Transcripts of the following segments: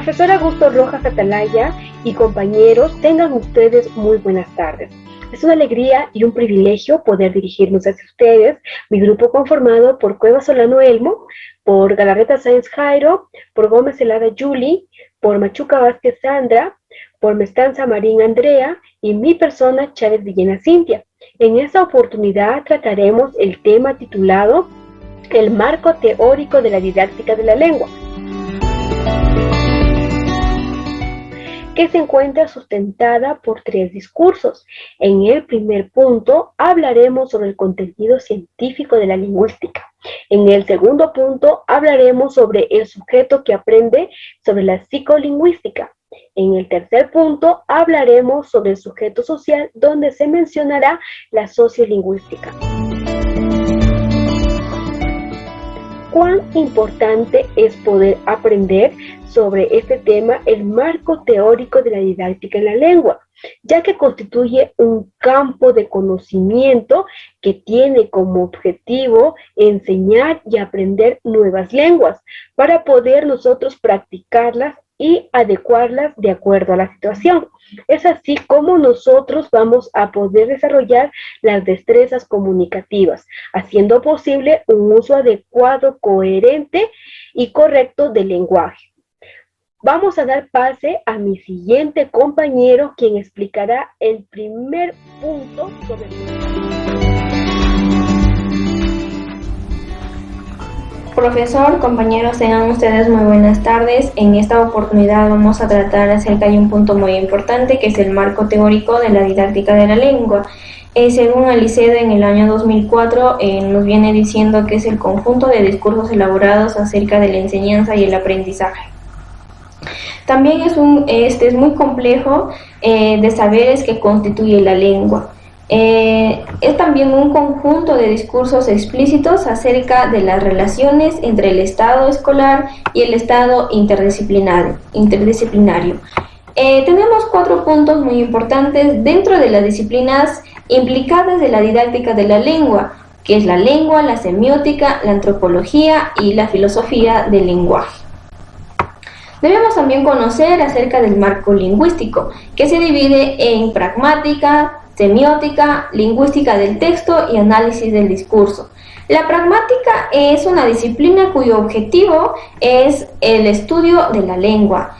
Profesor Augusto Rojas Atalaya y compañeros, tengan ustedes muy buenas tardes. Es una alegría y un privilegio poder dirigirnos hacia ustedes, mi grupo conformado por Cueva Solano Elmo, por Galarreta Sáenz Jairo, por Gómez Helada Yuli, por Machuca Vázquez Sandra, por Mestanza Marín Andrea y mi persona Chávez Villena Cintia. En esta oportunidad trataremos el tema titulado El marco teórico de la didáctica de la lengua, que se encuentra sustentada por 3 discursos. En el primer punto hablaremos sobre el contenido científico de la lingüística. En el segundo punto hablaremos sobre el sujeto que aprende sobre la psicolingüística. En el tercer punto hablaremos sobre el sujeto social, donde se mencionará la sociolingüística. ¿Cuán importante es poder aprender sobre este tema, el marco teórico de la didáctica en la lengua, ya que constituye un campo de conocimiento que tiene como objetivo enseñar y aprender nuevas lenguas para poder nosotros practicarlas y adecuarlas de acuerdo a la situación? Es así como nosotros vamos a poder desarrollar las destrezas comunicativas, haciendo posible un uso adecuado, coherente y correcto del lenguaje. Vamos a dar pase a mi siguiente compañero, quien explicará el primer punto sobre Profesor, compañeros, tengan ustedes muy buenas tardes. En esta oportunidad vamos a tratar acerca de un punto muy importante, que es el marco teórico de la didáctica de la lengua. Según Alicedo, en el año 2004 nos viene diciendo que es el conjunto de discursos elaborados acerca de la enseñanza y el aprendizaje. También es muy complejo de saberes que constituye la lengua. Es también un conjunto de discursos explícitos acerca de las relaciones entre el estado escolar y el estado interdisciplinario. Tenemos 4 puntos muy importantes dentro de las disciplinas implicadas de la didáctica de la lengua, que es la lengua, la semiótica, la antropología y la filosofía del lenguaje. Debemos también conocer acerca del marco lingüístico, que se divide en pragmática, semiótica, lingüística del texto y análisis del discurso. La pragmática es una disciplina cuyo objetivo es el estudio de la lengua.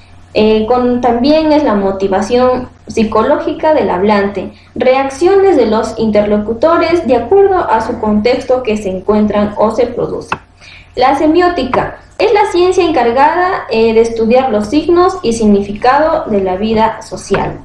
También es la motivación psicológica del hablante, reacciones de los interlocutores de acuerdo a su contexto que se encuentran o se producen. La semiótica es la ciencia encargada de estudiar los signos y significado de la vida social.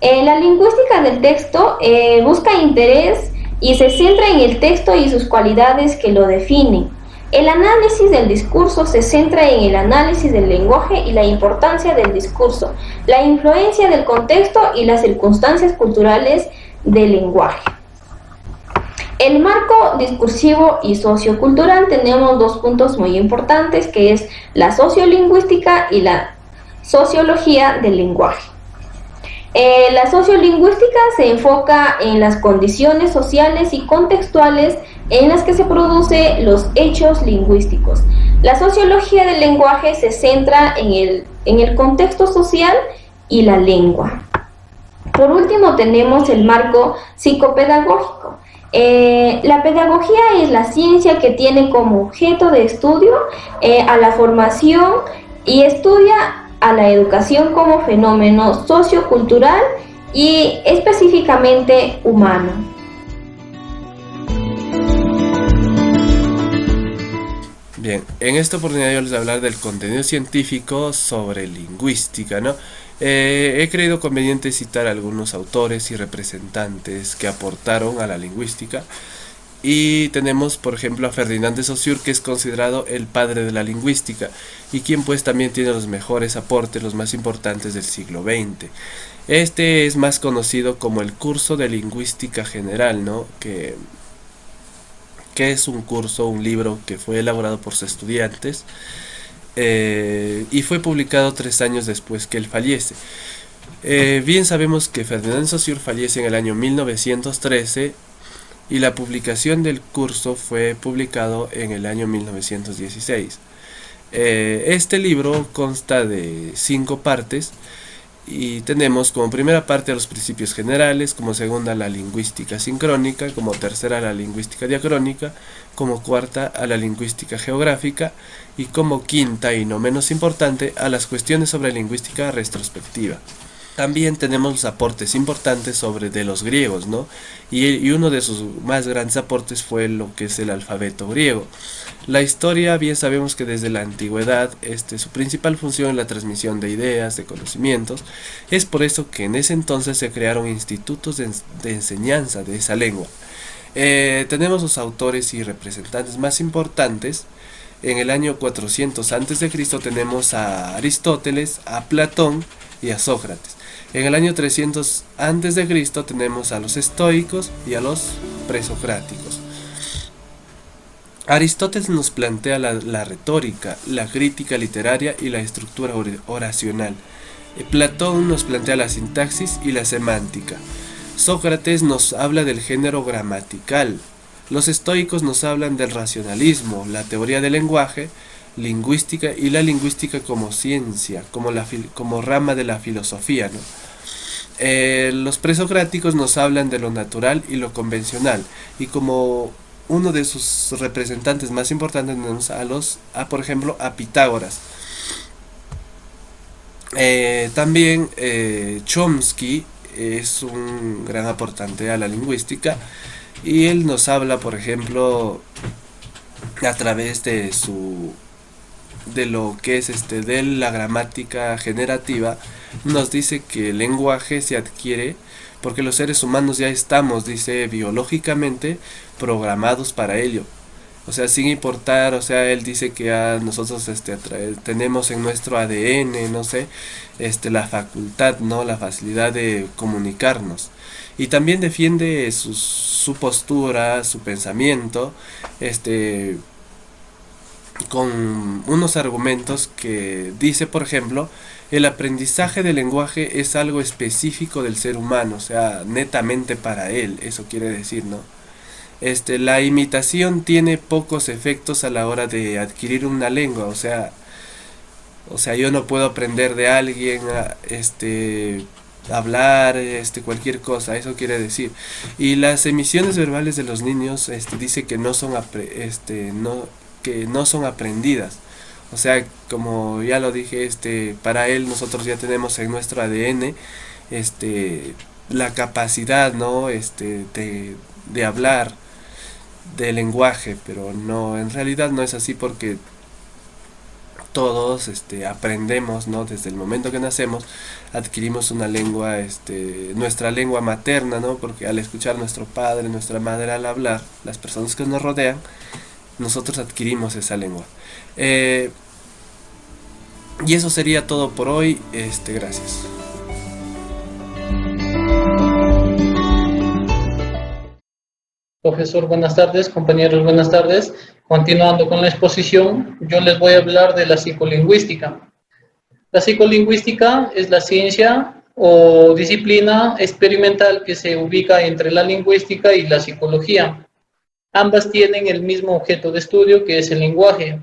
La lingüística del texto busca interés y se centra en el texto y sus cualidades que lo definen. El análisis del discurso se centra en el análisis del lenguaje y la importancia del discurso, la influencia del contexto y las circunstancias culturales del lenguaje. El marco discursivo y sociocultural, tenemos 2 puntos muy importantes, que es la sociolingüística y la sociología del lenguaje. La sociolingüística se enfoca en las condiciones sociales y contextuales en las que se producen los hechos lingüísticos. La sociología del lenguaje se centra en el contexto social y la lengua. Por último, tenemos el marco psicopedagógico. La pedagogía es la ciencia que tiene como objeto de estudio a la formación y estudia a la educación como fenómeno sociocultural y específicamente humano. Bien, en esta oportunidad yo les voy a hablar del contenido científico sobre lingüística, ¿no? He creído conveniente citar algunos autores y representantes que aportaron a la lingüística. Y tenemos, por ejemplo, a Ferdinand de Saussure, que es considerado el padre de la lingüística y quien pues también tiene los mejores aportes, los más importantes del siglo XX. Este es más conocido como el curso de lingüística general, ¿no? Que es un curso, un libro que fue elaborado por sus estudiantes y fue publicado 3 años después que él fallece. Bien sabemos que Ferdinand de Saussure fallece en el año 1913 y la publicación del curso fue publicado en el año 1916. Este libro consta de 5 partes y tenemos como primera parte a los principios generales, como segunda la lingüística sincrónica, como tercera la lingüística diacrónica, como cuarta a la lingüística geográfica y como quinta y no menos importante a las cuestiones sobre lingüística retrospectiva. También tenemos los aportes importantes sobre de los griegos, ¿no? Y uno de sus más grandes aportes fue lo que es el alfabeto griego. La historia, bien sabemos que desde la antigüedad, su principal función es la transmisión de ideas, de conocimientos. Es por eso que en ese entonces se crearon institutos de enseñanza de esa lengua. Tenemos los autores y representantes más importantes. En el año 400 a.C. tenemos a Aristóteles, a Platón y a Sócrates. En el año 300 a.C. tenemos a los estoicos y a los presocráticos. Aristóteles nos plantea la retórica, la crítica literaria y la estructura oracional. Platón nos plantea la sintaxis y la semántica. Sócrates nos habla del género gramatical. Los estoicos nos hablan del racionalismo, la teoría del lenguaje, lingüística y la lingüística como ciencia, como rama de la filosofía, ¿no? Los presocráticos nos hablan de lo natural y lo convencional, y como uno de sus representantes más importantes tenemos por ejemplo, a Pitágoras. También Chomsky es un gran aportante a la lingüística y él nos habla, por ejemplo, a través de lo que es de la gramática generativa, nos dice que el lenguaje se adquiere porque los seres humanos ya estamos, dice, biológicamente programados para ello. O sea, sin importar, o sea, él dice que nosotros tenemos en nuestro ADN, no sé, la facultad, ¿no? La facilidad de comunicarnos. Y también defiende su postura, su pensamiento, con unos argumentos que dice, por ejemplo, el aprendizaje del lenguaje es algo específico del ser humano, o sea, netamente para él, eso quiere decir, ¿no? La imitación tiene pocos efectos a la hora de adquirir una lengua, o sea, yo no puedo aprender de alguien, hablar, cualquier cosa, eso quiere decir. Y las emisiones verbales de los niños, dice que que no son aprendidas. O sea, como ya lo dije, para él nosotros ya tenemos en nuestro ADN, la capacidad, ¿no? De hablar, de lenguaje, pero no, en realidad no es así porque todos aprendemos, ¿no? Desde el momento que nacemos adquirimos una lengua, nuestra lengua materna, ¿no? Porque al escuchar a nuestro padre, nuestra madre al hablar, las personas que nos rodean, nosotros adquirimos esa lengua. Y eso sería todo por hoy. Gracias. Profesor, buenas tardes. Compañeros, buenas tardes. Continuando con la exposición, yo les voy a hablar de la psicolingüística. La psicolingüística es la ciencia o disciplina experimental que se ubica entre la lingüística y la psicología. Ambas tienen el mismo objeto de estudio, que es el lenguaje,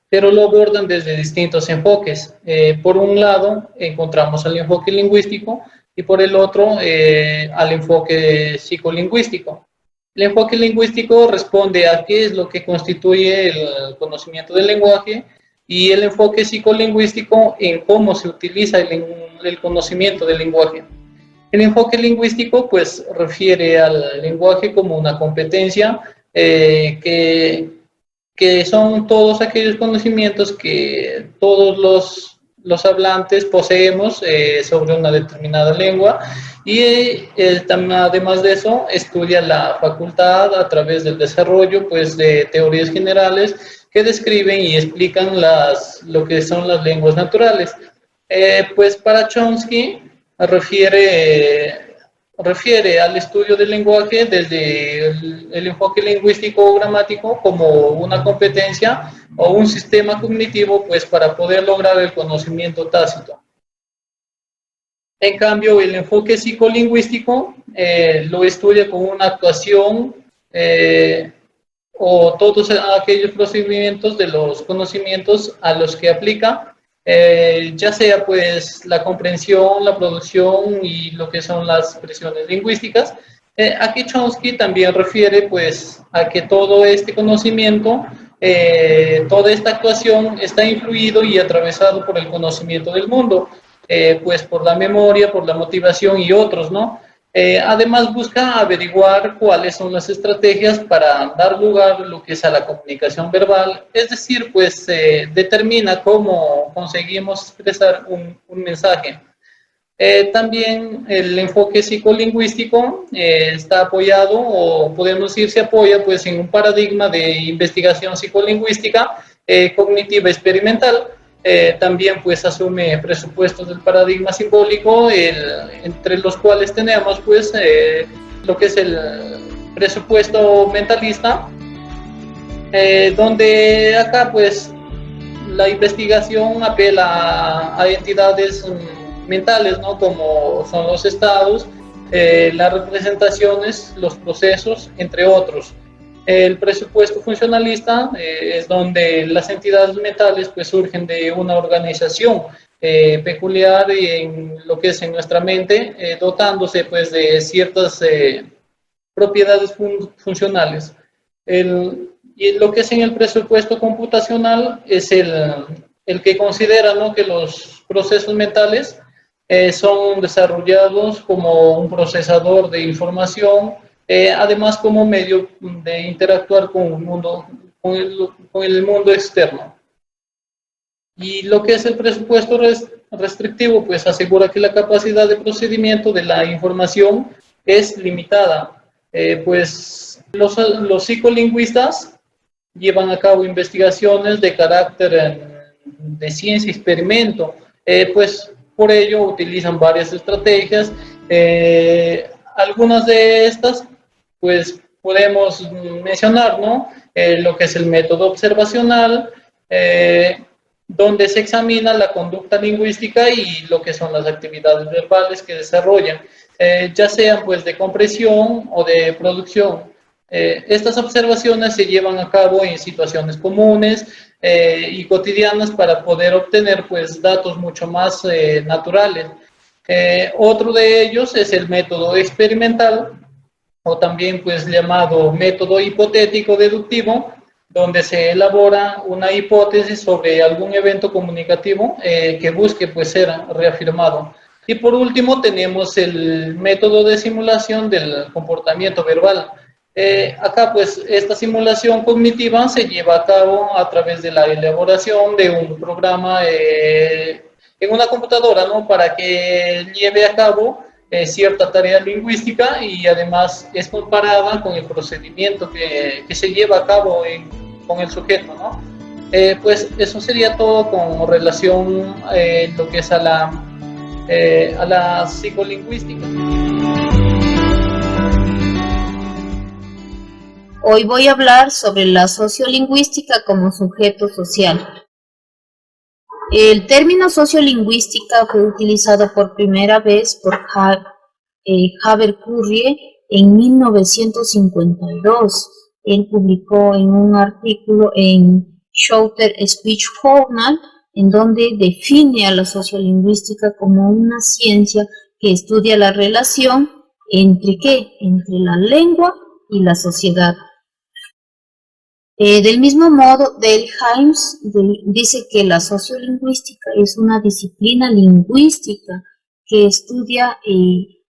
pero lo abordan desde distintos enfoques. Por un lado, encontramos el enfoque lingüístico y por el otro, al enfoque psicolingüístico. El enfoque lingüístico responde a qué es lo que constituye el conocimiento del lenguaje y el enfoque psicolingüístico en cómo se utiliza el conocimiento del lenguaje. El enfoque lingüístico pues refiere al lenguaje como una competencia que son todos aquellos conocimientos que todos los hablantes poseemos sobre una determinada lengua y además de eso estudia la facultad a través del desarrollo pues de teorías generales que describen y explican lo que son las lenguas naturales. Pues para Chomsky refiere al estudio del lenguaje desde el enfoque lingüístico o gramático como una competencia o un sistema cognitivo pues para poder lograr el conocimiento tácito. En cambio, el enfoque psicolingüístico lo estudia con una actuación o todos aquellos procedimientos de los conocimientos a los que aplica, ya sea pues la comprensión, la producción y lo que son las expresiones lingüísticas. Aquí Chomsky también refiere pues a que todo este conocimiento, toda esta actuación está influido y atravesado por el conocimiento del mundo, pues por la memoria, por la motivación y otros, ¿no? Además busca averiguar cuáles son las estrategias para dar lugar a lo que es a la comunicación verbal, es decir, pues determina cómo conseguimos expresar un mensaje. También el enfoque psicolingüístico está apoyado, o podemos decir se apoya pues en un paradigma de investigación psicolingüística cognitiva experimental. También pues asume presupuestos del paradigma simbólico, entre los cuales tenemos pues lo que es el presupuesto mentalista, donde acá pues la investigación apela a entidades mentales, ¿no? Como son los estados, las representaciones, los procesos, entre otros. El presupuesto funcionalista es donde las entidades mentales pues surgen de una organización peculiar en lo que es en nuestra mente, dotándose pues de ciertas propiedades funcionales. Y lo que es en el presupuesto computacional es el que considera, ¿no?, que los procesos mentales son desarrollados como un procesador de información, además como medio de interactuar con el mundo, con el mundo externo. Y lo que es el presupuesto restrictivo, pues asegura que la capacidad de procedimiento de la información es limitada. Pues los psicolingüistas llevan a cabo investigaciones de carácter de ciencia experimento, pues por ello utilizan varias estrategias. Algunas de estas pues podemos mencionar, ¿no? Lo que es el método observacional, donde se examina la conducta lingüística y lo que son las actividades verbales que desarrollan, ya sean pues de compresión o de producción. Estas observaciones se llevan a cabo en situaciones comunes y cotidianas para poder obtener pues datos mucho más naturales. Otro de ellos es el método experimental, o también pues llamado método hipotético deductivo, donde se elabora una hipótesis sobre algún evento comunicativo que busque pues ser reafirmado. Y por último tenemos el método de simulación del comportamiento verbal. Acá pues esta simulación cognitiva se lleva a cabo a través de la elaboración de un programa en una computadora, ¿no?, para que lleve a cabo cierta tarea lingüística, y además es comparada con el procedimiento que se lleva a cabo con el sujeto, ¿no? Pues eso sería todo con relación lo que es a la psicolingüística. Hoy voy a hablar sobre la sociolingüística como sujeto social. El término sociolingüística fue utilizado por primera vez por Haber Currie en 1952. Él publicó en un artículo en Shorter Speech Journal, en donde define a la sociolingüística como una ciencia que estudia la relación entre la lengua y la sociedad. Del mismo modo, Delhaims dice que la sociolingüística es una disciplina lingüística que estudia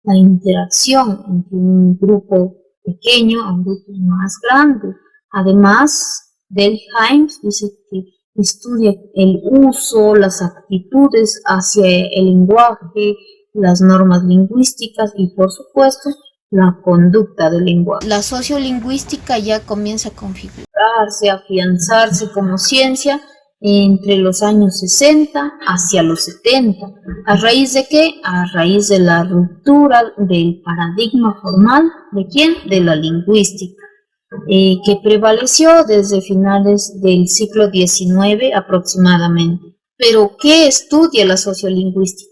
la interacción entre un grupo pequeño a un grupo más grande. Además, Delhaims dice que estudia el uso, las actitudes hacia el lenguaje, las normas lingüísticas y, por supuesto, la conducta del lenguaje. La sociolingüística ya comienza a configurarse, a afianzarse como ciencia entre los años 60 hacia los 70. ¿A raíz de qué? A raíz de la ruptura del paradigma formal, ¿de quién? De la lingüística, que prevaleció desde finales del siglo XIX aproximadamente. ¿Pero qué estudia la sociolingüística?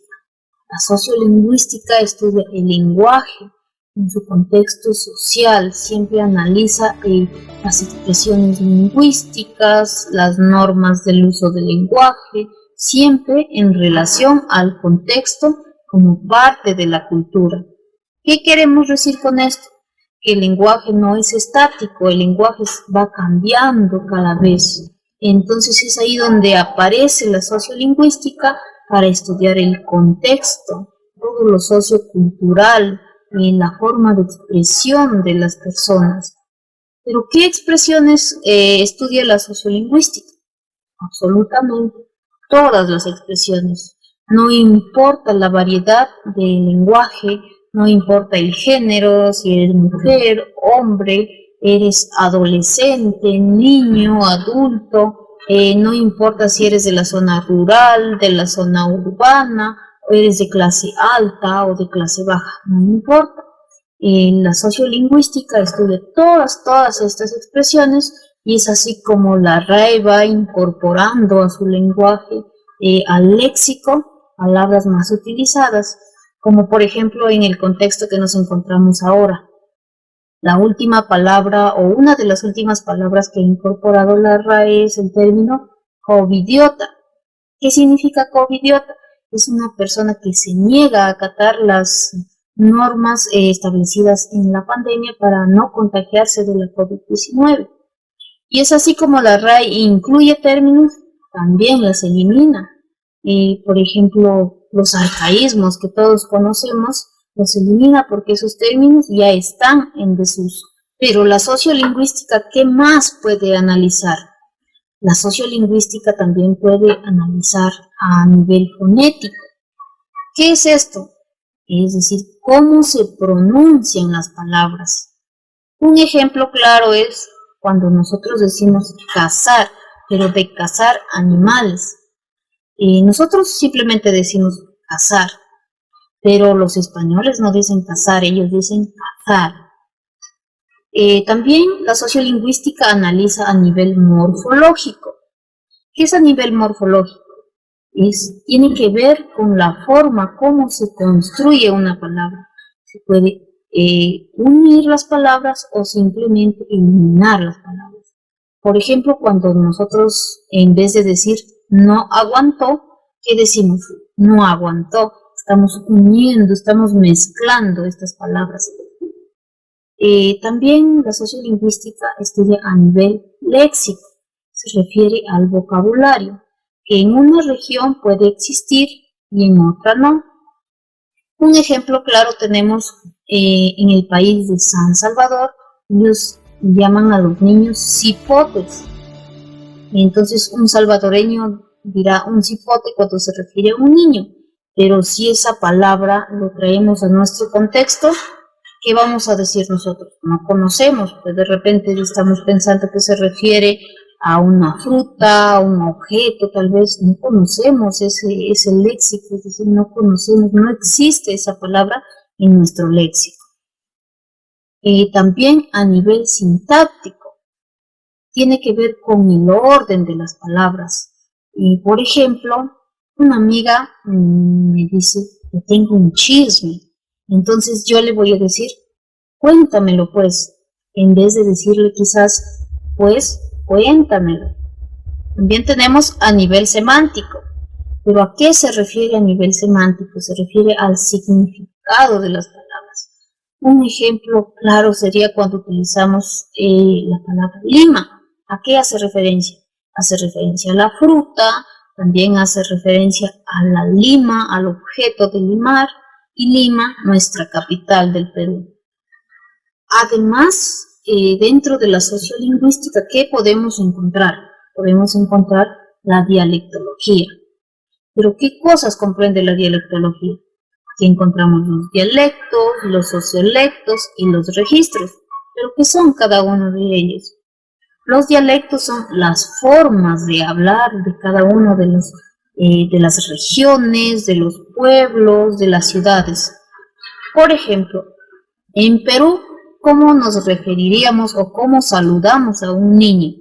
La sociolingüística estudia el lenguaje, en su contexto social, siempre analiza las expresiones lingüísticas, las normas del uso del lenguaje, siempre en relación al contexto como parte de la cultura. ¿Qué queremos decir con esto? Que el lenguaje no es estático, el lenguaje va cambiando cada vez. Entonces es ahí donde aparece la sociolingüística para estudiar el contexto, todo lo sociocultural, en la forma de expresión de las personas. ¿Pero qué expresiones estudia la sociolingüística? Absolutamente todas las expresiones. No importa la variedad del lenguaje, no importa el género, si eres mujer, hombre, eres adolescente, niño, adulto, no importa si eres de la zona rural, de la zona urbana, o eres de clase alta o de clase baja, no importa. La sociolingüística estudia todas estas expresiones y es así como la RAE va incorporando a su lenguaje, al léxico, palabras más utilizadas, como por ejemplo en el contexto que nos encontramos ahora. La última palabra o una de las últimas palabras que ha incorporado la RAE es el término covidiota. ¿Qué significa covidiota? Es una persona que se niega a acatar las normas establecidas en la pandemia para no contagiarse de la COVID-19. Y es así como la RAE incluye términos, también las elimina. Por ejemplo, los arcaísmos que todos conocemos, los elimina porque esos términos ya están en desuso. Pero la sociolingüística, ¿qué más puede analizar? La sociolingüística también puede analizar a nivel fonético. ¿Qué es esto? Es decir, cómo se pronuncian las palabras. Un ejemplo claro es cuando nosotros decimos cazar, pero de cazar animales. Nosotros simplemente decimos cazar, pero los españoles no dicen cazar, ellos dicen cazar. También la sociolingüística analiza a nivel morfológico. ¿Qué es a nivel morfológico? Tiene que ver con la forma, cómo se construye una palabra. Se puede unir las palabras o simplemente eliminar las palabras. Por ejemplo, cuando nosotros, en vez de decir no aguantó, ¿qué decimos? No aguantó. Estamos uniendo, estamos mezclando estas palabras. También la sociolingüística estudia a nivel léxico. Se refiere al vocabulario, que en una región puede existir y en otra no. Un ejemplo claro tenemos en el país de San Salvador, ellos llaman a los niños cipotes. Entonces un salvadoreño dirá un cipote cuando se refiere a un niño, pero si esa palabra lo traemos a nuestro contexto, ¿qué vamos a decir nosotros? No conocemos, pues de repente estamos pensando que se refiere a una fruta, a un objeto, tal vez no conocemos ese léxico, es decir, no conocemos, no existe esa palabra en nuestro léxico. También a nivel sintáctico, tiene que ver con el orden de las palabras. Por ejemplo, una amiga me dice que tengo un chisme, entonces yo le voy a decir, cuéntamelo pues, en vez de decirle quizás, pues, cuéntamelo. También tenemos a nivel semántico, pero ¿a qué se refiere a nivel semántico? Se refiere al significado de las palabras. Un ejemplo claro sería cuando utilizamos la palabra lima. ¿A qué hace referencia? Hace referencia a la fruta, también hace referencia a la lima, al objeto de limar, y Lima, nuestra capital del Perú. Además, dentro de la sociolingüística, ¿qué podemos encontrar? Podemos encontrar la dialectología. ¿Pero qué cosas comprende la dialectología? Aquí encontramos los dialectos, los sociolectos y los registros. ¿Pero qué son cada uno de ellos? Los dialectos son las formas de hablar de cada uno de las regiones, de los pueblos, de las ciudades. Por ejemplo, en Perú, ¿cómo nos referiríamos o cómo saludamos a un niño?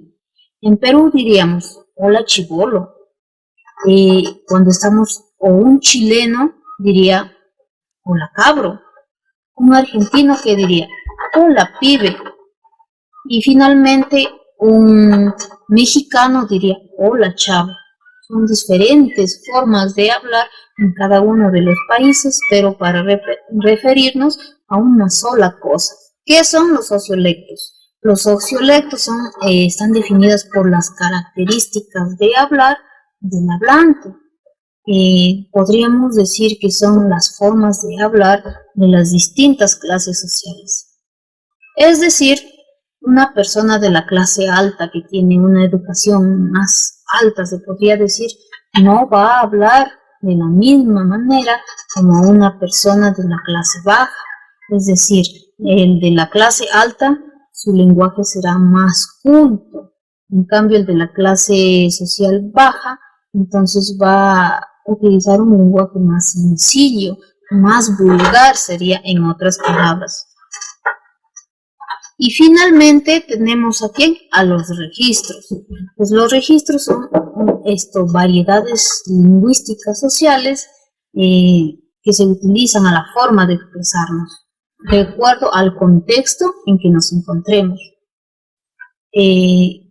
En Perú diríamos, hola chibolo. Cuando estamos, o un chileno diría, hola cabro. Un argentino que diría, hola pibe. Y finalmente un mexicano diría, hola chavo. Son diferentes formas de hablar en cada uno de los países, pero para referirnos a una sola cosa. ¿Qué son los sociolectos? Los sociolectos están definidos por las características de hablar del hablante. Podríamos decir que son las formas de hablar de las distintas clases sociales. Es decir, una persona de la clase alta que tiene una educación más alta, se podría decir, no va a hablar de la misma manera como una persona de la clase baja. Es decir, el de la clase alta, su lenguaje será más culto. En cambio, el de la clase social baja, entonces va a utilizar un lenguaje más sencillo, más vulgar sería en otras palabras. Y finalmente tenemos aquí a los registros. Pues los registros son variedades lingüísticas sociales que se utilizan a la forma de expresarnos, de acuerdo al contexto en que nos encontremos.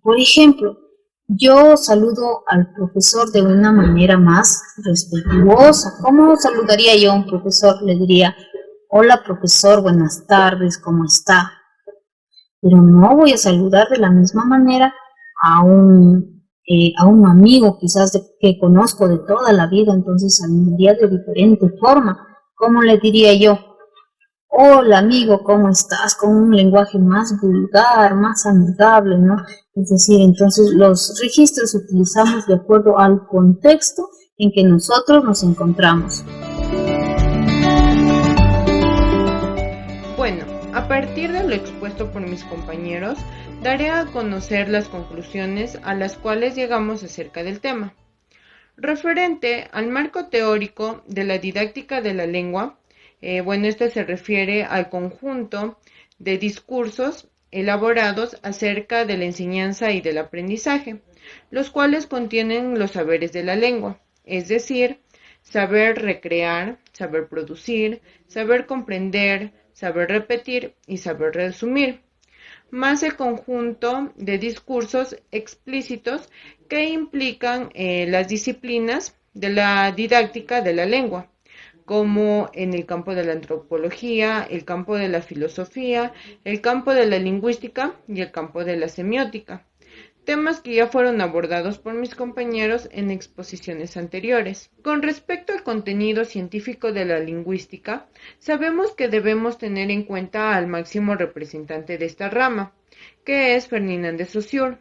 Por ejemplo, yo saludo al profesor de una manera más respetuosa. ¿Cómo saludaría yo a un profesor? Le diría, hola profesor, buenas tardes, ¿cómo está? Pero no voy a saludar de la misma manera a un amigo quizás que conozco de toda la vida, entonces saludaría de diferente forma. ¿Cómo le diría yo? Hola amigo, ¿cómo estás? Con un lenguaje más vulgar, más amigable, ¿no? Es decir, entonces los registros utilizamos de acuerdo al contexto en que nosotros nos encontramos. Bueno, a partir de lo expuesto por mis compañeros, daré a conocer las conclusiones a las cuales llegamos acerca del tema. Referente al marco teórico de la didáctica de la lengua, esto se refiere al conjunto de discursos elaborados acerca de la enseñanza y del aprendizaje, los cuales contienen los saberes de la lengua, es decir, saber recrear, saber producir, saber comprender, saber repetir y saber resumir, más el conjunto de discursos explícitos que implican las disciplinas de la didáctica de la lengua, como en el campo de la antropología, el campo de la filosofía, el campo de la lingüística y el campo de la semiótica, temas que ya fueron abordados por mis compañeros en exposiciones anteriores. Con respecto al contenido científico de la lingüística, sabemos que debemos tener en cuenta al máximo representante de esta rama, que es Ferdinand de Saussure,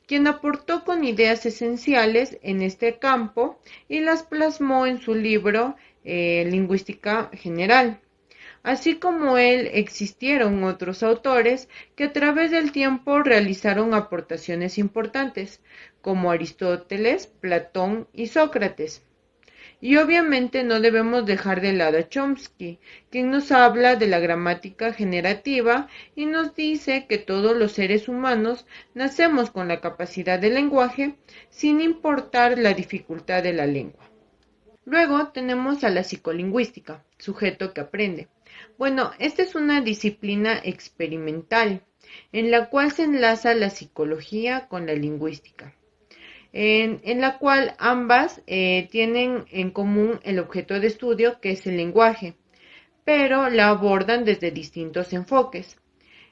quien aportó con ideas esenciales en este campo y las plasmó en su libro Lingüística General. Así como él, existieron otros autores que a través del tiempo realizaron aportaciones importantes, como Aristóteles, Platón y Sócrates. Y obviamente no debemos dejar de lado a Chomsky, quien nos habla de la gramática generativa y nos dice que todos los seres humanos nacemos con la capacidad del lenguaje sin importar la dificultad de la lengua. Luego tenemos a la psicolingüística, sujeto que aprende. Esta es una disciplina experimental en la cual se enlaza la psicología con la lingüística, en la cual ambas tienen en común el objeto de estudio, que es el lenguaje, pero la abordan desde distintos enfoques.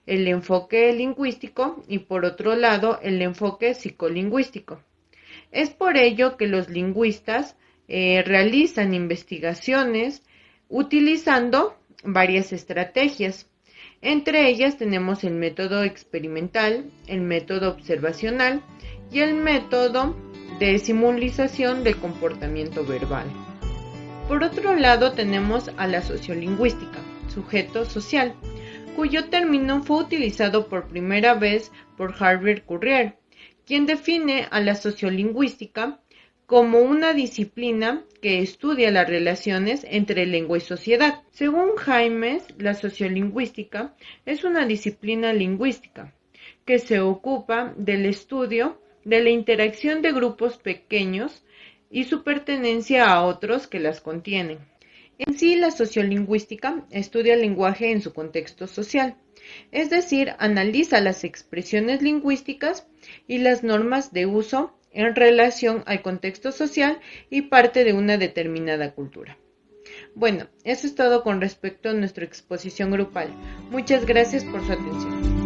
El enfoque lingüístico y, por otro lado, el enfoque psicolingüístico. Es por ello que los lingüistas realizan investigaciones utilizando varias estrategias. Entre ellas tenemos el método experimental, el método observacional y el método de simulización del comportamiento verbal. Por otro lado tenemos a la sociolingüística, sujeto social, cuyo término fue utilizado por primera vez por Herbert Currier, quien define a la sociolingüística como una disciplina que estudia las relaciones entre lengua y sociedad. Según Jaimes, la sociolingüística es una disciplina lingüística que se ocupa del estudio de la interacción de grupos pequeños y su pertenencia a otros que las contienen. En sí, la sociolingüística estudia el lenguaje en su contexto social, es decir, analiza las expresiones lingüísticas y las normas de uso en relación al contexto social y parte de una determinada cultura. Bueno, eso es todo con respecto a nuestra exposición grupal. Muchas gracias por su atención.